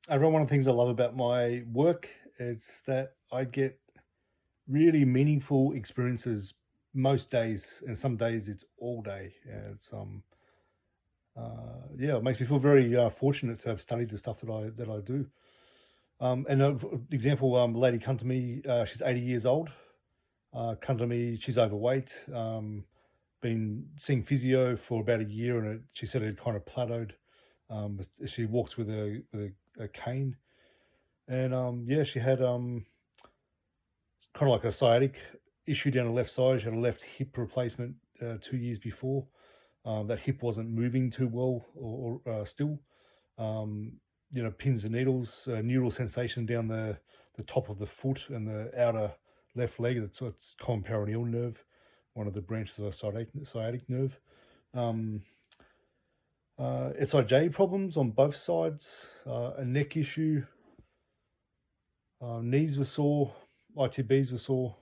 One of the things I love about my work is that I get really meaningful experiences most days, and some days it's all day. Yeah, yeah, it makes me feel very fortunate to have studied the stuff that I do. For example, a lady come to me. She's 80 years old. Come to me. She's overweight. Been seeing physio for about a year, and she said it had kind of plateaued. She walks with a cane, and yeah, she had kind of like a sciatic issue down the left side. She had a left hip replacement 2 years before. That hip wasn't moving too well or still. Pins and needles, neural sensation down the top of the foot and the outer left leg. That's common peroneal nerve, one of the branches of the sciatic nerve. Um, SIJ problems on both sides, a neck issue, knees were sore, ITBs were sore,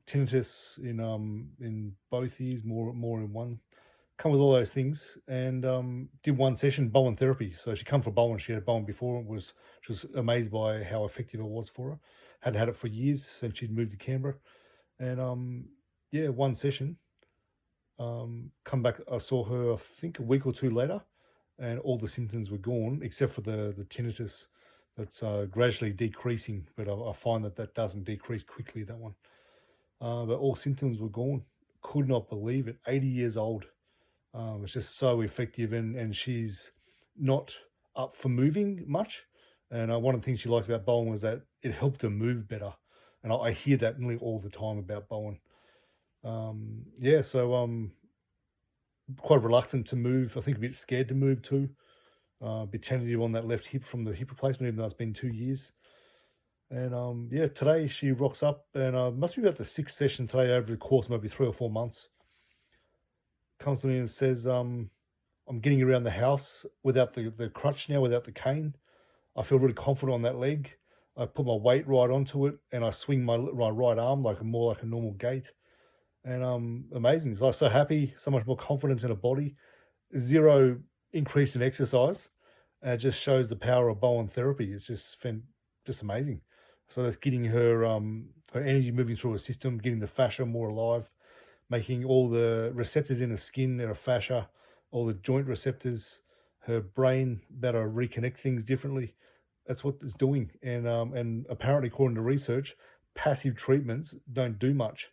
tinnitus in both ears, more in one. Come with all those things, and did one session Bowen Therapy. So she come for Bowen. She had Bowen before. She was amazed by how effective it was for her. Hadn't had it for years, and she'd moved to Canberra, and yeah, one session. Come back. I saw her, I think, a week or two later, and all the symptoms were gone except for the tinnitus that's gradually decreasing. But I find that doesn't decrease quickly. That one, but all symptoms were gone. Could not believe it. 80 years old. It's just so effective, and she's not up for moving much. And one of the things she liked about Bowen was that it helped her move better. And I hear that nearly all the time about Bowen. Yeah, so quite reluctant to move. I think a bit scared to move too. A bit tentative on that left hip from the hip replacement, even though it's been 2 years. And yeah, today she rocks up, and must be about the sixth session today over the course of maybe 3 or 4 months. Comes to me and says, I'm getting around the house without the crutch now, without the cane. I feel really confident on that leg. I put my weight right onto it, and I swing my right arm more like a normal gait. And amazing. So I was so happy, so much more confidence in her body. Zero increase in exercise. And it just shows the power of Bowen therapy. It's just amazing. So that's getting her her energy moving through her system, getting the fascia more alive, making all the receptors in the skin, her fascia, all the joint receptors, her brain better reconnect things differently. That's what it's doing. And apparently, according to research, passive treatments don't do much.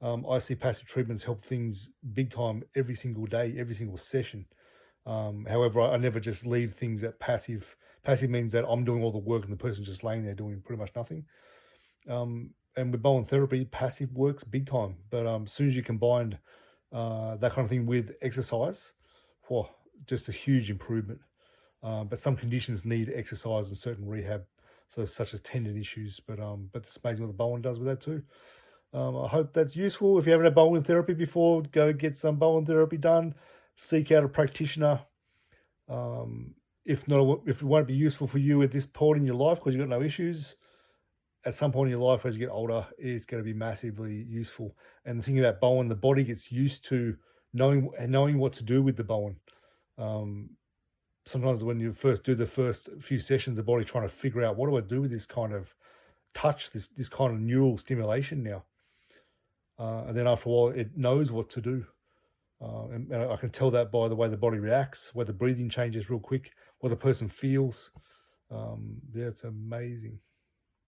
I see passive treatments help things big time every single day, every single session. However, I never just leave things at passive. Passive means that I'm doing all the work and the person's just laying there doing pretty much nothing. And with Bowen therapy, passive works big time. But as soon as you combine that kind of thing with exercise, whoa, just a huge improvement. But some conditions need exercise and certain rehab, so such as tendon issues. But it's amazing what the Bowen does with that too. I hope that's useful. If you haven't had Bowen therapy before, go get some Bowen therapy done. Seek out a practitioner. If not, if it won't be useful for you at this point in your life because you've got no issues, at some point in your life as you get older, it's going to be massively useful. And the thing about Bowen, the body gets used to knowing what to do with the Bowen. Sometimes when you first do the first few sessions, the body's trying to figure out, what do I do with this kind of touch, this kind of neural stimulation now? And then after a while, it knows what to do. And I can tell that by the way the body reacts, where the breathing changes real quick, what the person feels. Yeah, it's amazing.